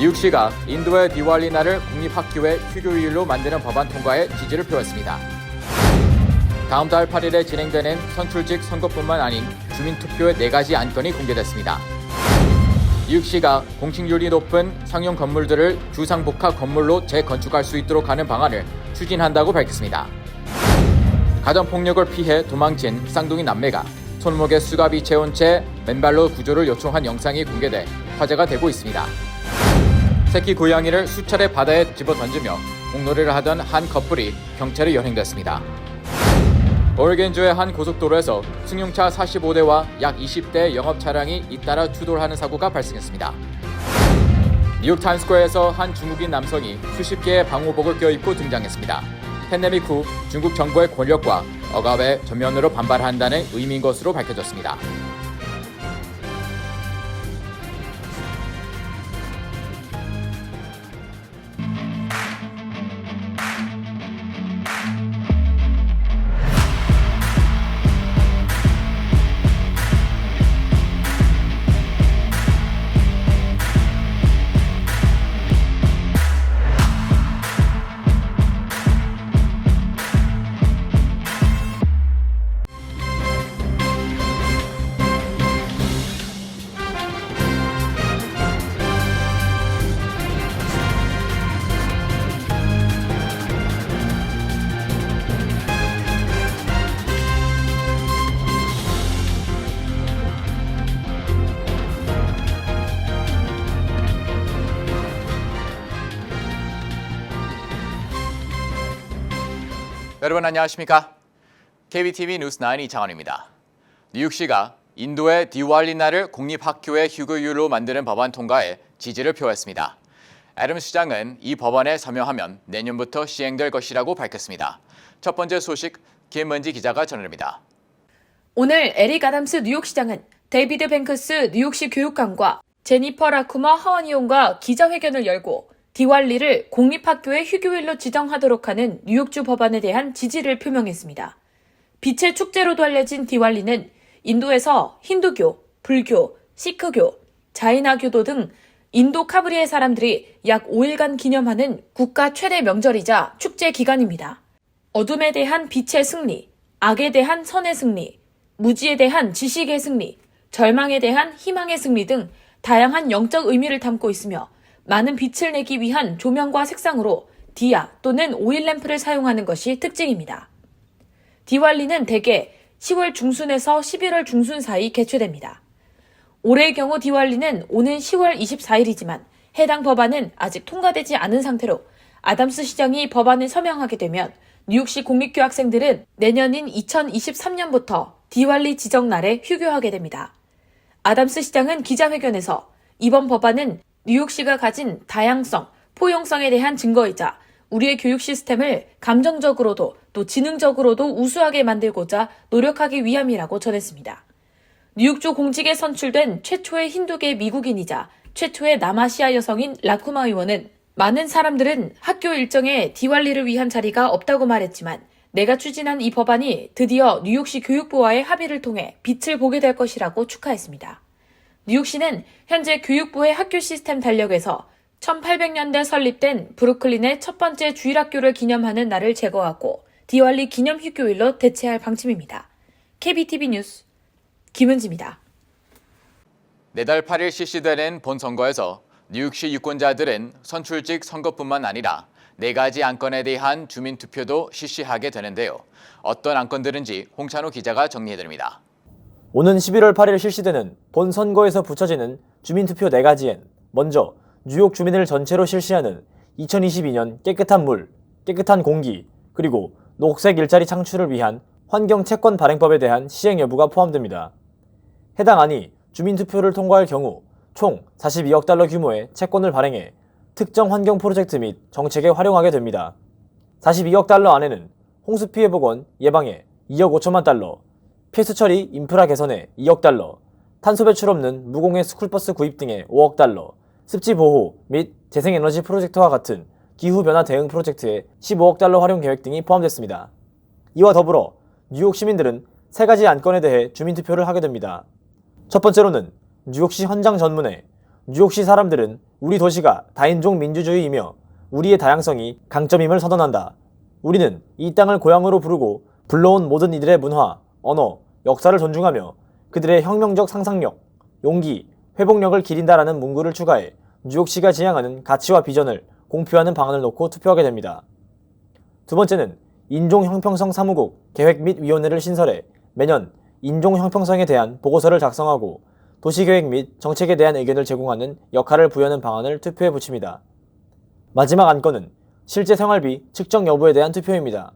뉴욕시가 인도의 디왈리 날을 국립학교의 휴교일로 만드는 법안 통과에 지지를 표했습니다. 다음 달 8일에 진행되는 선출직 선거뿐만 아닌 주민투표의 4가지 안건이 공개됐습니다. 뉴욕시가 공식률이 높은 상용 건물들을 주상복합 건물로 재건축할 수 있도록 하는 방안을 추진한다고 밝혔습니다. 가정폭력을 피해 도망친 쌍둥이 남매가 손목에 수갑이 채운 채 맨발로 구조를 요청한 영상이 공개돼 화제가 되고 있습니다. 새끼 고양이를 수차례 바다에 집어던지며 공놀이를 하던 한 커플이 경찰에 연행됐습니다. 오레곤주의 한 고속도로에서 승용차 45대와 약 20대의 영업 차량이 잇따라 추돌하는 사고가 발생했습니다. 뉴욕 타임스퀘어에서 한 중국인 남성이 수십 개의 방호복을 껴입고 등장했습니다. 팬데믹 후 중국 정부의 권력과 억압에 전면으로 반발한다는 의미인 것으로 밝혀졌습니다. 여러분 안녕하십니까? KBTV 뉴스9 이창원입니다. 뉴욕시가 인도의 디왈리 날을 공립학교의 휴교일로 만드는 법안 통과에 지지를 표했습니다. 애덤스 시장은 이 법안에 서명하면 내년부터 시행될 것이라고 밝혔습니다. 첫 번째 소식 김은지 기자가 전해드립니다. 오늘 에릭 아담스 뉴욕시장은 데이비드 뱅크스 뉴욕시 교육감과 제니퍼 라쿠머 하원의원과 기자회견을 열고 디왈리를 공립학교의 휴교일로 지정하도록 하는 뉴욕주 법안에 대한 지지를 표명했습니다. 빛의 축제로도 알려진 디왈리는 인도에서 힌두교, 불교, 시크교, 자이나교도 등 인도 카브리의 사람들이 약 5일간 기념하는 국가 최대 명절이자 축제 기간입니다. 어둠에 대한 빛의 승리, 악에 대한 선의 승리, 무지에 대한 지식의 승리, 절망에 대한 희망의 승리 등 다양한 영적 의미를 담고 있으며 많은 빛을 내기 위한 조명과 색상으로 디아 또는 오일 램프를 사용하는 것이 특징입니다. 디왈리는 대개 10월 중순에서 11월 중순 사이 개최됩니다. 올해의 경우 디왈리는 오는 10월 24일이지만 해당 법안은 아직 통과되지 않은 상태로 아담스 시장이 법안을 서명하게 되면 뉴욕시 공립교 학생들은 내년인 2023년부터 디왈리 지정 날에 휴교하게 됩니다. 아담스 시장은 기자회견에서 이번 법안은 뉴욕시가 가진 다양성, 포용성에 대한 증거이자 우리의 교육 시스템을 감정적으로도 또 지능적으로도 우수하게 만들고자 노력하기 위함이라고 전했습니다. 뉴욕주 공직에 선출된 최초의 힌두계 미국인이자 최초의 남아시아 여성인 라쿠마 의원은 많은 사람들은 학교 일정에 디왈리를 위한 자리가 없다고 말했지만 내가 추진한 이 법안이 드디어 뉴욕시 교육부와의 합의를 통해 빛을 보게 될 것이라고 축하했습니다. 뉴욕시는 현재 교육부의 학교 시스템 달력에서 1800년대 설립된 브루클린의 첫 번째 주일학교를 기념하는 날을 제거하고 디왈리 기념 휴교일로 대체할 방침입니다. KBTV 뉴스 김은지입니다. 내달 8일 실시되는 본선거에서 뉴욕시 유권자들은 선출직 선거뿐만 아니라 4가지 안건에 대한 주민투표도 실시하게 되는데요. 어떤 안건들인지 홍찬호 기자가 정리해드립니다. 오는 11월 8일 실시되는 본선거에서 붙여지는 주민투표 4가지엔 먼저 뉴욕 주민을 전체로 실시하는 2022년 깨끗한 물, 깨끗한 공기, 그리고 녹색 일자리 창출을 위한 환경채권 발행법에 대한 시행 여부가 포함됩니다. 해당 안이 주민투표를 통과할 경우 총 42억 달러 규모의 채권을 발행해 특정 환경 프로젝트 및 정책에 활용하게 됩니다. 42억 달러 안에는 홍수피해 복원 예방에 2억 5천만 달러, 폐수 처리 인프라 개선에 2억 달러, 탄소 배출 없는 무공해 스쿨버스 구입 등에 5억 달러, 습지 보호 및 재생에너지 프로젝트와 같은 기후변화 대응 프로젝트에 15억 달러 활용 계획 등이 포함됐습니다. 이와 더불어 뉴욕 시민들은 3가지 안건에 대해 주민투표를 하게 됩니다. 첫 번째로는 뉴욕시 현장 전문에 뉴욕시 사람들은 우리 도시가 다인종 민주주의이며 우리의 다양성이 강점임을 선언한다. 우리는 이 땅을 고향으로 부르고 불러온 모든 이들의 문화, 언어, 역사를 존중하며 그들의 혁명적 상상력, 용기, 회복력을 기린다라는 문구를 추가해 뉴욕시가 지향하는 가치와 비전을 공표하는 방안을 놓고 투표하게 됩니다. 두 번째는 인종형평성 사무국 계획 및 위원회를 신설해 매년 인종형평성에 대한 보고서를 작성하고 도시계획 및 정책에 대한 의견을 제공하는 역할을 부여하는 방안을 투표에 붙입니다. 마지막 안건은 실제 생활비 측정 여부에 대한 투표입니다.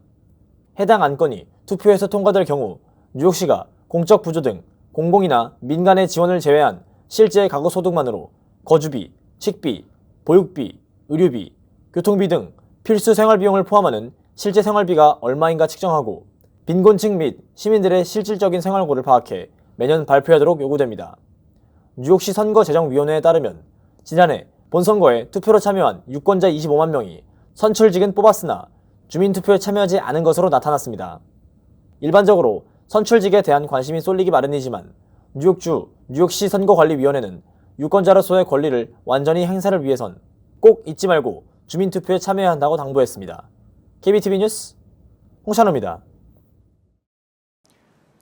해당 안건이 투표에서 통과될 경우 뉴욕시가 공적 부조 등 공공이나 민간의 지원을 제외한 실제 가구 소득만으로 거주비, 식비, 보육비, 의료비, 교통비 등 필수 생활비용을 포함하는 실제 생활비가 얼마인가 측정하고 빈곤층 및 시민들의 실질적인 생활고를 파악해 매년 발표하도록 요구됩니다. 뉴욕시 선거제정위원회에 따르면 지난해 본선거에 투표로 참여한 유권자 25만 명이 선출직은 뽑았으나 주민투표에 참여하지 않은 것으로 나타났습니다. 일반적으로 선출직에 대한 관심이 쏠리기 마련이지만 뉴욕주 뉴욕시 선거관리위원회는 유권자로서의 권리를 완전히 행사를 위해선 꼭 잊지 말고 주민투표에 참여해야 한다고 당부했습니다. KBTV 뉴스 홍찬호입니다.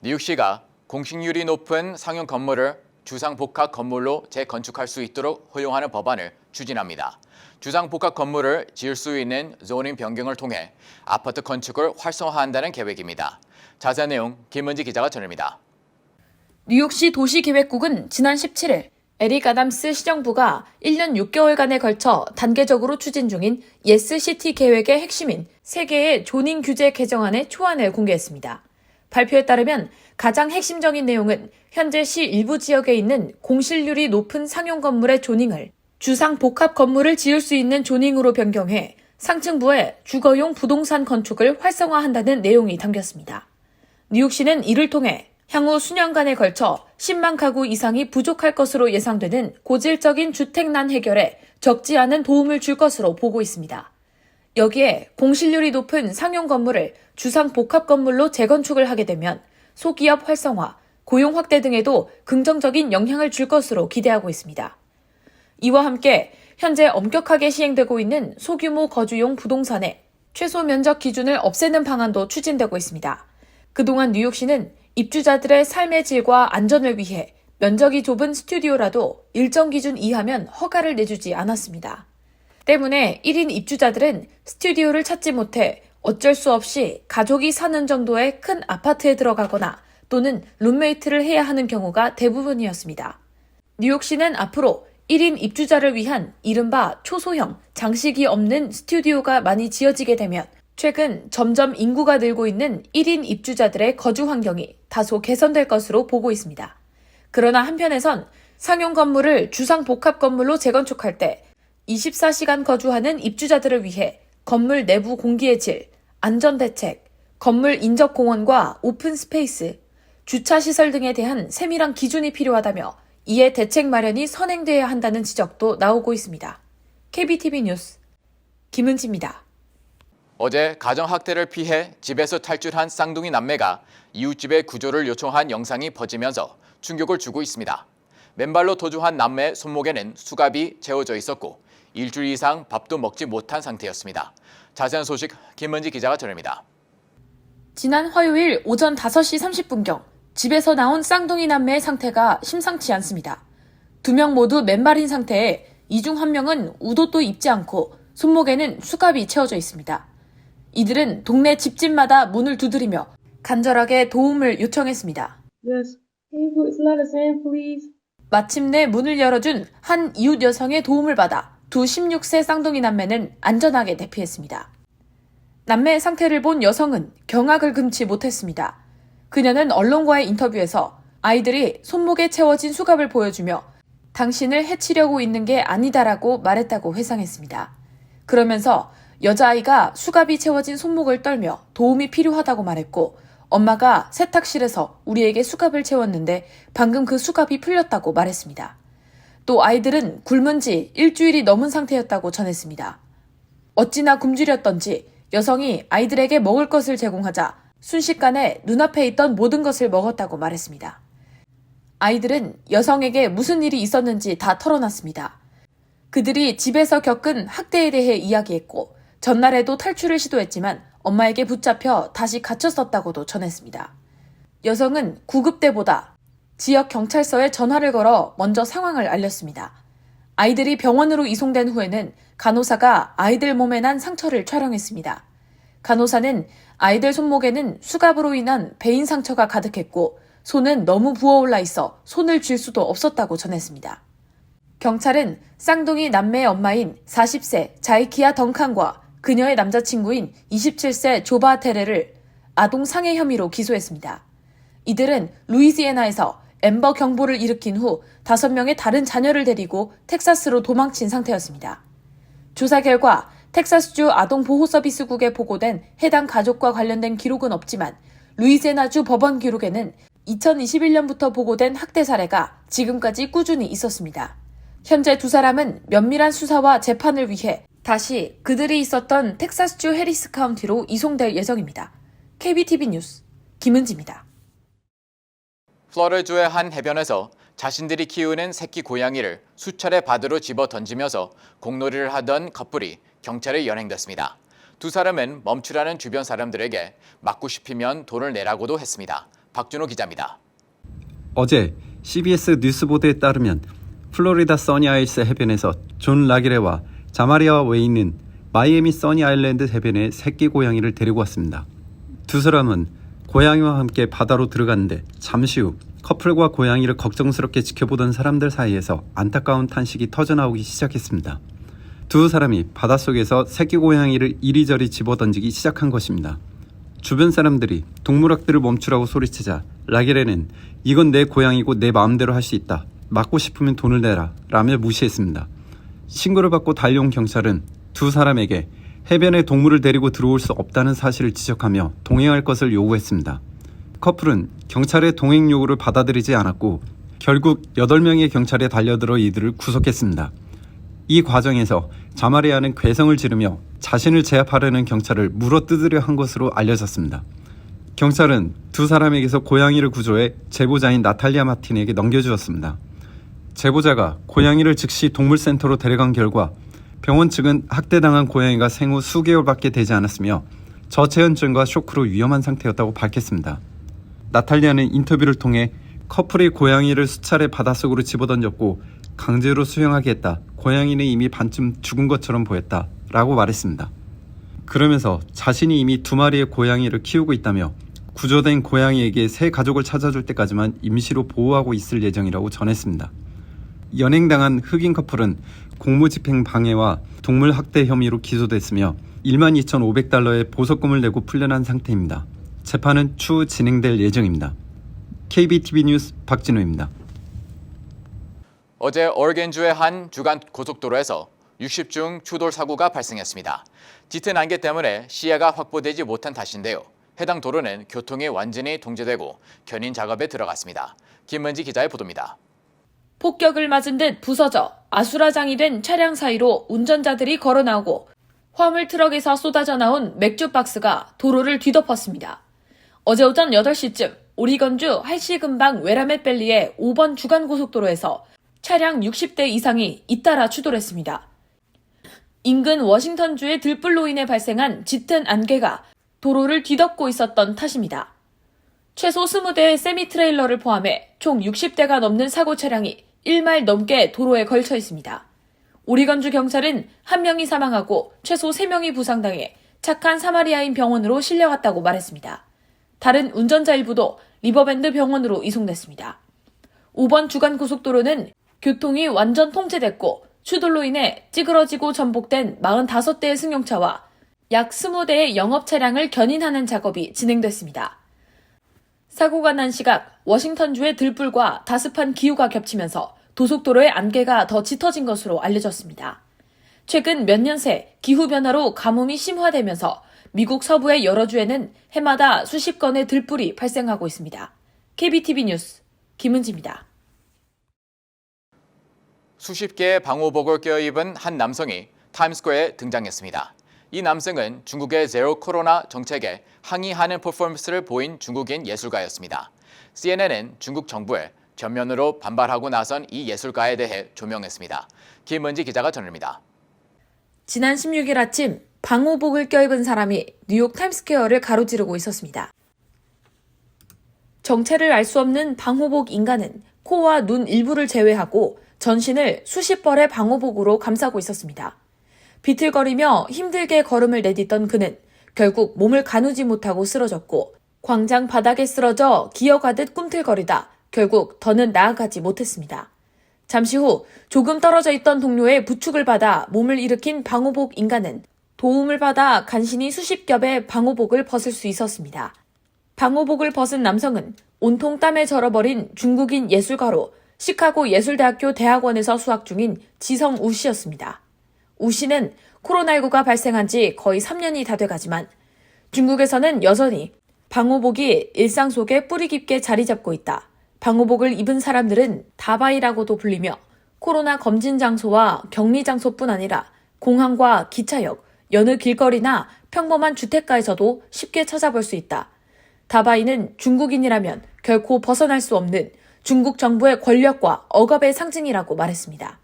뉴욕시가 공식률이 높은 상용 건물을 주상복합 건물로 재건축할 수 있도록 허용하는 법안을 추진합니다. 주상복합 건물을 지을 수 있는 조닝 변경을 통해 아파트 건축을 활성화한다는 계획입니다. 자세한 내용 김은지 기자가 전합니다. 뉴욕시 도시계획국은 지난 17일 에릭 아담스 시정부가 1년 6개월간에 걸쳐 단계적으로 추진 중인 예스시티 계획의 핵심인 3개의 조닝 규제 개정안의 초안을 공개했습니다. 발표에 따르면 가장 핵심적인 내용은 현재 시 일부 지역에 있는 공실률이 높은 상용 건물의 조닝을 주상 복합 건물을 지을 수 있는 조닝으로 변경해 상층부에 주거용 부동산 건축을 활성화한다는 내용이 담겼습니다. 뉴욕시는 이를 통해 향후 수년간에 걸쳐 10만 가구 이상이 부족할 것으로 예상되는 고질적인 주택난 해결에 적지 않은 도움을 줄 것으로 보고 있습니다. 여기에 공실률이 높은 상용 건물을 주상 복합 건물로 재건축을 하게 되면 소기업 활성화, 고용 확대 등에도 긍정적인 영향을 줄 것으로 기대하고 있습니다. 이와 함께 현재 엄격하게 시행되고 있는 소규모 거주용 부동산의 최소 면적 기준을 없애는 방안도 추진되고 있습니다. 그동안 뉴욕시는 입주자들의 삶의 질과 안전을 위해 면적이 좁은 스튜디오라도 일정 기준 이하면 허가를 내주지 않았습니다. 때문에 1인 입주자들은 스튜디오를 찾지 못해 어쩔 수 없이 가족이 사는 정도의 큰 아파트에 들어가거나 또는 룸메이트를 해야 하는 경우가 대부분이었습니다. 뉴욕시는 앞으로 1인 입주자를 위한 이른바 초소형, 장식이 없는 스튜디오가 많이 지어지게 되면 최근 점점 인구가 늘고 있는 1인 입주자들의 거주 환경이 다소 개선될 것으로 보고 있습니다. 그러나 한편에선 상용 건물을 주상 복합 건물로 재건축할 때 24시간 거주하는 입주자들을 위해 건물 내부 공기의 질, 안전 대책, 건물 인접 공원과 오픈 스페이스, 주차 시설 등에 대한 세밀한 기준이 필요하다며 이에 대책 마련이 선행돼야 한다는 지적도 나오고 있습니다. KBTV 뉴스 김은지입니다. 어제 가정학대를 피해 집에서 탈출한 쌍둥이 남매가 이웃집에 구조를 요청한 영상이 퍼지면서 충격을 주고 있습니다. 맨발로 도주한 남매의 손목에는 수갑이 채워져 있었고 일주일 이상 밥도 먹지 못한 상태였습니다. 자세한 소식 김은지 기자가 전합니다. 지난 화요일 오전 5시 30분경 집에서 나온 쌍둥이 남매의 상태가 심상치 않습니다. 2명 모두 맨발인 상태에 이 중 1명은 웃옷도 입지 않고 손목에는 수갑이 채워져 있습니다. 이들은 동네 집집마다 문을 두드리며 간절하게 도움을 요청했습니다. Yes. Can you please let us in, please? 마침내 문을 열어준 한 이웃 여성의 도움을 받아 두 16세 쌍둥이 남매는 안전하게 대피했습니다. 남매의 상태를 본 여성은 경악을 금치 못했습니다. 그녀는 언론과의 인터뷰에서 아이들이 손목에 채워진 수갑을 보여주며 당신을 해치려고 있는 게 아니다라고 말했다고 회상했습니다. 그러면서 여자아이가 수갑이 채워진 손목을 떨며 도움이 필요하다고 말했고 엄마가 세탁실에서 우리에게 수갑을 채웠는데 방금 그 수갑이 풀렸다고 말했습니다. 또 아이들은 굶은 지 일주일이 넘은 상태였다고 전했습니다. 어찌나 굶주렸던지 여성이 아이들에게 먹을 것을 제공하자 순식간에 눈앞에 있던 모든 것을 먹었다고 말했습니다. 아이들은 여성에게 무슨 일이 있었는지 다 털어놨습니다. 그들이 집에서 겪은 학대에 대해 이야기했고 전날에도 탈출을 시도했지만 엄마에게 붙잡혀 다시 갇혔었다고도 전했습니다. 여성은 구급대보다 지역 경찰서에 전화를 걸어 먼저 상황을 알렸습니다. 아이들이 병원으로 이송된 후에는 간호사가 아이들 몸에 난 상처를 촬영했습니다. 간호사는 아이들 손목에는 수갑으로 인한 배인 상처가 가득했고 손은 너무 부어올라 있어 손을 쥘 수도 없었다고 전했습니다. 경찰은 쌍둥이 남매의 엄마인 40세 자이키아 덩칸과 그녀의 남자친구인 27세 조바 테레를 아동 상해 혐의로 기소했습니다. 이들은 루이지애나에서 엠버 경보를 일으킨 후 5명의 다른 자녀를 데리고 텍사스로 도망친 상태였습니다. 조사 결과 텍사스주 아동보호서비스국에 보고된 해당 가족과 관련된 기록은 없지만 루이지애나주 법원 기록에는 2021년부터 보고된 학대 사례가 지금까지 꾸준히 있었습니다. 현재 두 사람은 면밀한 수사와 재판을 위해 다시 그들이 있었던 텍사스주 해리스 카운티로 이송될 예정입니다. KBTV 뉴스 김은지입니다. 플로리다주의 한 해변에서 자신들이 키우는 새끼 고양이를 수차례 바다로 집어 던지면서 공놀이를 하던 커플이 경찰에 연행됐습니다. 두 사람은 멈추라는 주변 사람들에게 맞고 싶으면 돈을 내라고도 했습니다. 박준호 기자입니다. 어제 CBS 뉴스보도에 따르면 플로리다 써니아일스 해변에서 존 라기레와 자마리아 웨이는 마이애미 써니아일랜드 해변에 새끼 고양이를 데리고 왔습니다. 두 사람은 고양이와 함께 바다로 들어갔는데 잠시 후 커플과 고양이를 걱정스럽게 지켜보던 사람들 사이에서 안타까운 탄식이 터져나오기 시작했습니다. 두 사람이 바닷속에서 새끼 고양이를 이리저리 집어던지기 시작한 것입니다. 주변 사람들이 동물학대를 멈추라고 소리치자 라기레는 이건 내 고양이고 내 마음대로 할 수 있다. 맞고 싶으면 돈을 내라 라며 무시했습니다. 신고를 받고 달려온 경찰은 두 사람에게 해변에 동물을 데리고 들어올 수 없다는 사실을 지적하며 동행할 것을 요구했습니다. 커플은 경찰의 동행 요구를 받아들이지 않았고 결국 8명의 경찰에 달려들어 이들을 구속했습니다. 이 과정에서 자마리아는 괴성을 지르며 자신을 제압하려는 경찰을 물어뜯으려 한 것으로 알려졌습니다. 경찰은 두 사람에게서 고양이를 구조해 제보자인 나탈리아 마틴에게 넘겨주었습니다. 제보자가 고양이를 즉시 동물센터로 데려간 결과 병원 측은 학대당한 고양이가 생후 수개월밖에 되지 않았으며 저체온증과 쇼크로 위험한 상태였다고 밝혔습니다. 나탈리아는 인터뷰를 통해 커플이 고양이를 수차례 바닷속으로 집어던졌고 강제로 수영하게 했다. 고양이는 이미 반쯤 죽은 것처럼 보였다. 라고 말했습니다. 그러면서 자신이 이미 2마리의 고양이를 키우고 있다며 구조된 고양이에게 새 가족을 찾아줄 때까지만 임시로 보호하고 있을 예정이라고 전했습니다. 연행당한 흑인 커플은 공무집행 방해와 동물 학대 혐의로 기소됐으며 12,500달러의 보석금을 내고 풀려난 상태입니다. 재판은 추후 진행될 예정입니다. KBTV 뉴스 박진호입니다. 어제 오레곤주의 한 주간 고속도로에서 60중 추돌 사고가 발생했습니다. 짙은 안개 때문에 시야가 확보되지 못한 탓인데요. 해당 도로는 교통이 완전히 통제되고 견인 작업에 들어갔습니다. 김은지 기자의 보도입니다. 폭격을 맞은 듯 부서져 아수라장이 된 차량 사이로 운전자들이 걸어 나오고 화물 트럭에서 쏟아져 나온 맥주 박스가 도로를 뒤덮었습니다. 어제 오전 8시쯤 오리건주 할시 근방 웨라멧밸리의 5번 주간고속도로에서 차량 60대 이상이 잇따라 추돌했습니다. 인근 워싱턴주의 들불로 인해 발생한 짙은 안개가 도로를 뒤덮고 있었던 탓입니다. 최소 20대의 세미트레일러를 포함해 총 60대가 넘는 사고 차량이 1마일 넘게 도로에 걸쳐 있습니다. 오리건주 경찰은 1명이 사망하고 최소 3명이 부상당해 착한 사마리아인 병원으로 실려갔다고 말했습니다. 다른 운전자 일부도 리버밴드 병원으로 이송됐습니다. 5번 주간고속도로는 교통이 완전 통제됐고 추돌로 인해 찌그러지고 전복된 45대의 승용차와 약 20대의 영업 차량을 견인하는 작업이 진행됐습니다. 사고가 난 시각 워싱턴주의 들불과 다습한 기후가 겹치면서 도속도로의 안개가 더 짙어진 것으로 알려졌습니다. 최근 몇 년 새 기후변화로 가뭄이 심화되면서 미국 서부의 여러 주에는 해마다 수십 건의 들불이 발생하고 있습니다. KBTV 뉴스 김은지입니다. 수십 개의 방호복을 껴입은 한 남성이 타임스퀘어에 등장했습니다. 이 남성은 중국의 제로 코로나 정책에 항의하는 퍼포먼스를 보인 중국인 예술가였습니다. CNN은 중국 정부에 전면으로 반발하고 나선 이 예술가에 대해 조명했습니다. 김은지 기자가 전합니다. 지난 16일 아침 방호복을 껴입은 사람이 뉴욕 타임스퀘어를 가로지르고 있었습니다. 정체를 알 수 없는 방호복 인간은 코와 눈 일부를 제외하고 전신을 수십 벌의 방호복으로 감싸고 있었습니다. 비틀거리며 힘들게 걸음을 내딛던 그는 결국 몸을 가누지 못하고 쓰러졌고 광장 바닥에 쓰러져 기어가듯 꿈틀거리다 결국 더는 나아가지 못했습니다. 잠시 후 조금 떨어져 있던 동료의 부축을 받아 몸을 일으킨 방호복 인간은 도움을 받아 간신히 수십 겹의 방호복을 벗을 수 있었습니다. 방호복을 벗은 남성은 온통 땀에 절어버린 중국인 예술가로 시카고 예술대학교 대학원에서 수학 중인 지성우 씨였습니다. 우 씨는 코로나19가 발생한 지 거의 3년이 다 돼가지만 중국에서는 여전히 방호복이 일상 속에 뿌리 깊게 자리 잡고 있다. 방호복을 입은 사람들은 다바이라고도 불리며 코로나 검진 장소와 격리 장소뿐 아니라 공항과 기차역, 여느 길거리나 평범한 주택가에서도 쉽게 찾아볼 수 있다. 다바이는 중국인이라면 결코 벗어날 수 없는 중국 정부의 권력과 억압의 상징이라고 말했습니다.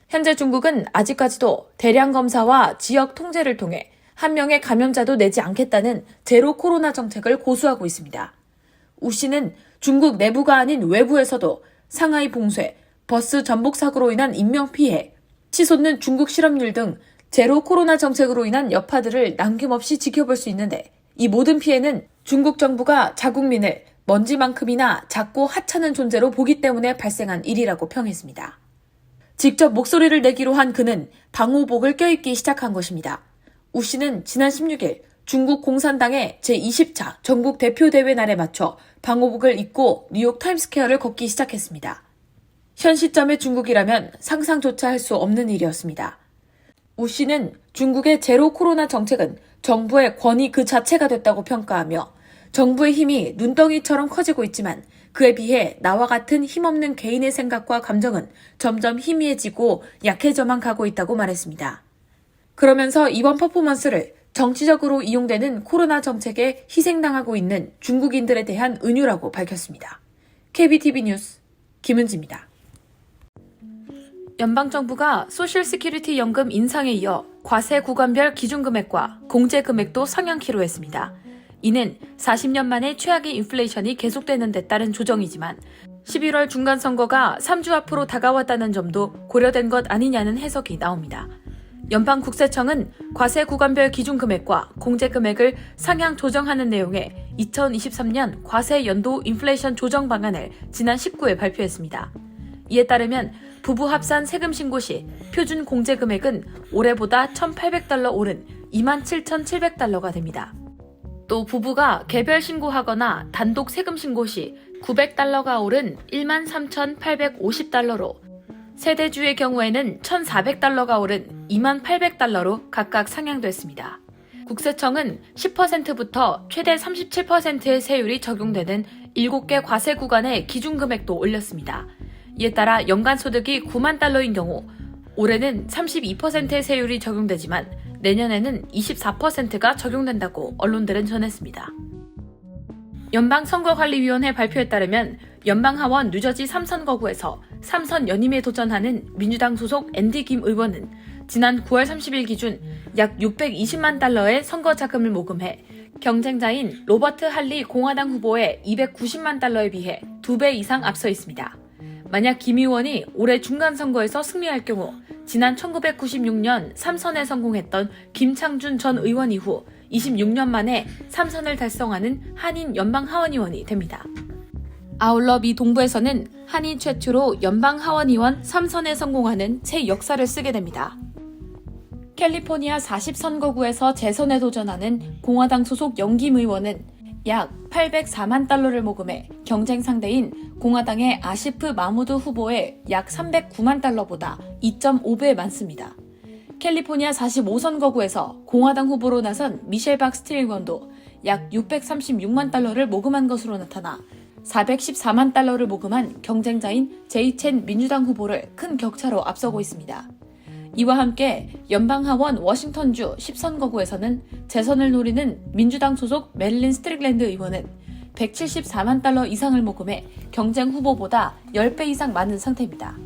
현재 중국은 아직까지도 대량 검사와 지역 통제를 통해 한 명의 감염자도 내지 않겠다는 제로 코로나 정책을 고수하고 있습니다. 우 씨는 중국 내부가 아닌 외부에서도 상하이 봉쇄, 버스 전복 사고로 인한 인명피해, 치솟는 중국 실업률 등 제로 코로나 정책으로 인한 여파들을 남김없이 지켜볼 수 있는데 이 모든 피해는 중국 정부가 자국민을 먼지만큼이나 작고 하찮은 존재로 보기 때문에 발생한 일이라고 평했습니다. 직접 목소리를 내기로 한 그는 방호복을 껴입기 시작한 것입니다. 우 씨는 지난 16일 중국 공산당의 제20차 전국 대표대회 날에 맞춰 방호복을 입고 뉴욕 타임스퀘어를 걷기 시작했습니다. 현 시점의 중국이라면 상상조차 할 수 없는 일이었습니다. 우 씨는 중국의 제로 코로나 정책은 정부의 권위 그 자체가 됐다고 평가하며 정부의 힘이 눈덩이처럼 커지고 있지만 그에 비해 나와 같은 힘없는 개인의 생각과 감정은 점점 희미해지고 약해져만 가고 있다고 말했습니다. 그러면서 이번 퍼포먼스를 정치적으로 이용되는 코로나 정책에 희생당하고 있는 중국인들에 대한 은유라고 밝혔습니다. KBTV 뉴스 김은지입니다. 연방정부가 소셜시큐리티 연금 인상에 이어 과세 구간별 기준금액과 공제금액도 상향키로 했습니다. 이는 40년 만에 최악의 인플레이션이 계속되는 데 따른 조정이지만 11월 중간선거가 3주 앞으로 다가왔다는 점도 고려된 것 아니냐는 해석이 나옵니다. 연방국세청은 과세 구간별 기준금액과 공제금액을 상향 조정하는 내용의 2023년 과세 연도 인플레이션 조정 방안을 지난 19일 발표했습니다. 이에 따르면 부부 합산 세금 신고 시 표준 공제금액은 올해보다 $1,800 오른 27,700달러가 됩니다. 또 부부가 개별 신고하거나 단독 세금 신고 시 $900가 오른 13,850달러로 세대주의 경우에는 $1,400가 오른 28,800달러로 각각 상향됐습니다. 국세청은 10%부터 최대 37%의 세율이 적용되는 7개 과세 구간의 기준금액도 올렸습니다. 이에 따라 연간 소득이 $9만 달러인 경우 올해는 32%의 세율이 적용되지만 내년에는 24%가 적용된다고 언론들은 전했습니다. 연방선거관리위원회 발표에 따르면 연방하원 뉴저지 3선거구에서 3선 연임에 도전하는 민주당 소속 앤디 김 의원은 지난 9월 30일 기준 약 620만 달러의 선거 자금을 모금해 경쟁자인 로버트 할리 공화당 후보의 290만 달러에 비해 2배 이상 앞서 있습니다. 만약 김 의원이 올해 중간선거에서 승리할 경우 지난 1996년 3선에 성공했던 김창준 전 의원 이후 26년 만에 3선을 달성하는 한인 연방하원의원이 됩니다. 아울러 미 동부에서는 한인 최초로 연방하원의원 3선에 성공하는 새 역사를 쓰게 됩니다. 캘리포니아 40선거구에서 재선에 도전하는 공화당 소속 영김 의원은 약 804만 달러를 모금해 경쟁 상대인 공화당의 아시프 마무드 후보의 약 309만 달러보다 2.5배 많습니다. 캘리포니아 45선거구에서 공화당 후보로 나선 미셸 박스틸 의원도 약 636만 달러를 모금한 것으로 나타나 414만 달러를 모금한 경쟁자인 제이 첸 민주당 후보를 큰 격차로 앞서고 있습니다. 이와 함께 연방하원 워싱턴주 10선거구에서는 재선을 노리는 민주당 소속 메릴린 스트릭랜드 의원은 174만 달러 이상을 모금해 경쟁 후보보다 10배 이상 많은 상태입니다.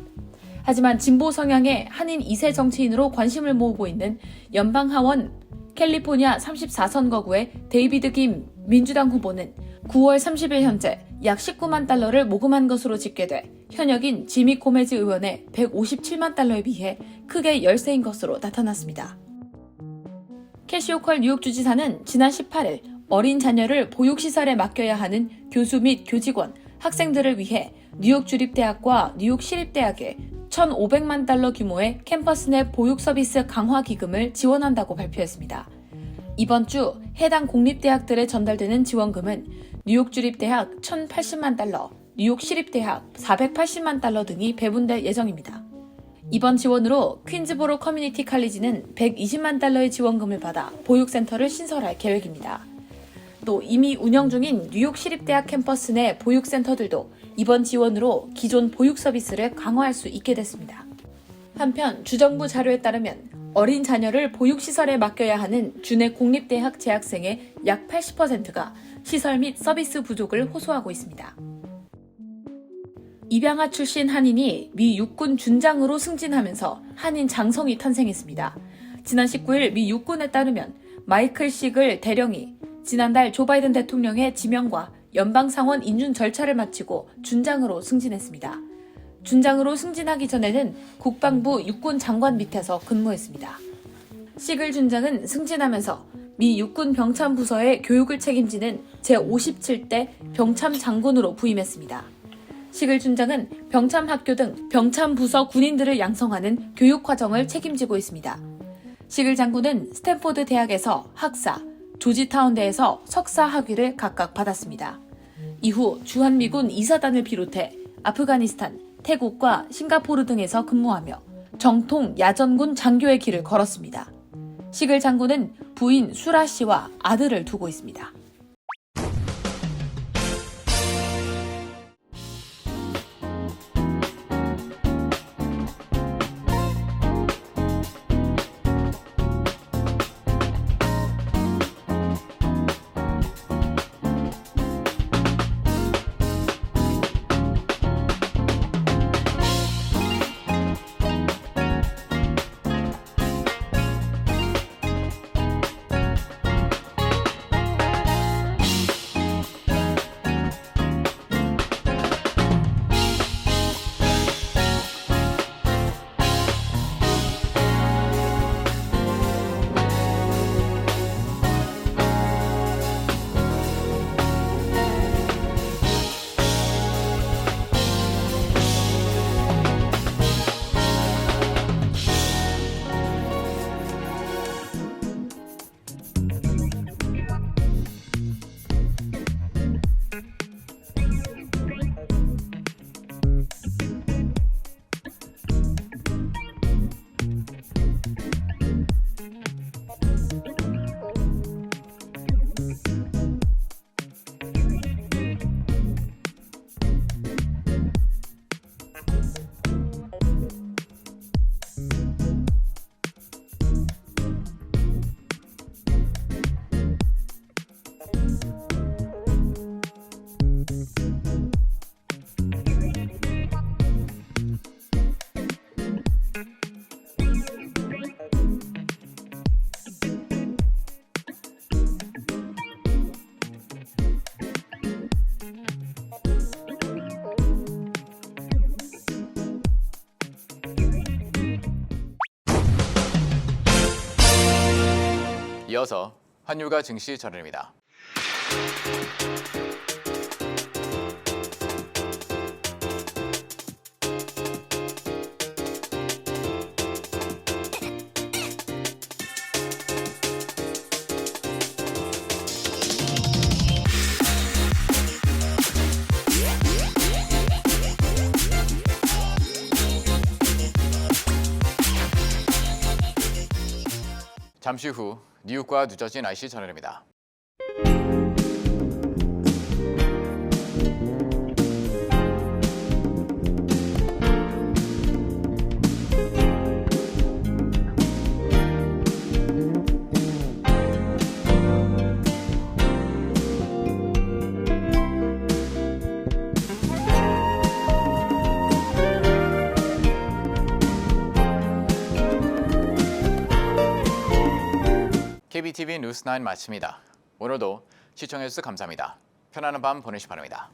하지만 진보 성향의 한인 2세 정치인으로 관심을 모으고 있는 연방 하원 캘리포니아 34선거구의 데이비드 김 민주당 후보는 9월 30일 현재 약 19만 달러를 모금한 것으로 집계돼 현역인 지미 코메즈 의원의 157만 달러에 비해 크게 열세인 것으로 나타났습니다. 캐시 호컬 뉴욕 주지사는 지난 18일 어린 자녀를 보육시설에 맡겨야 하는 교수 및 교직원, 학생들을 위해 뉴욕 주립대학과 뉴욕 시립대학에 1,500만 달러 규모의 캠퍼스 내 보육 서비스 강화 기금을 지원한다고 발표했습니다. 이번 주 해당 공립대학들에 전달되는 지원금은 뉴욕 주립대학 1,080만 달러, 뉴욕 시립대학 480만 달러 등이 배분될 예정입니다. 이번 지원으로 퀸즈보로 커뮤니티 칼리지는 120만 달러의 지원금을 받아 보육센터를 신설할 계획입니다. 또 이미 운영 중인 뉴욕 시립대학 캠퍼스 내 보육센터들도 이번 지원으로 기존 보육 서비스를 강화할 수 있게 됐습니다. 한편 주정부 자료에 따르면 어린 자녀를 보육시설에 맡겨야 하는 주내 공립대학 재학생의 약 80%가 시설 및 서비스 부족을 호소하고 있습니다. 입양아 출신 한인이 미 육군 준장으로 승진하면서 한인 장성이 탄생했습니다. 지난 19일 미 육군에 따르면 마이클 시글 대령이 지난달 조 바이든 대통령의 지명과 연방상원 인준 절차를 마치고 준장으로 승진했습니다. 준장으로 승진하기 전에는 국방부 육군 장관 밑에서 근무했습니다. 시글 준장은 승진하면서 미 육군 병참 부서의 교육을 책임지는 제57대 병참 장군으로 부임했습니다. 시글 준장은 병참 학교 등 병참 부서 군인들을 양성하는 교육 과정을 책임지고 있습니다. 시글 장군은 스탠포드 대학에서 학사, 조지타운대에서 석사 학위를 각각 받았습니다. 이후 주한미군 2사단을 비롯해 아프가니스탄, 태국과 싱가포르 등에서 근무하며 정통 야전군 장교의 길을 걸었습니다. 시글 장군은 부인 수라 씨와 아들을 두고 있습니다. 이어서 환율과 증시 전해드립니다. 잠시 후 뉴욕과 뉴저지 날씨 전해드립니다. KBTV 뉴스9 마칩니다. 오늘도 시청해주셔서 감사합니다. 편안한 밤 보내시기 바랍니다.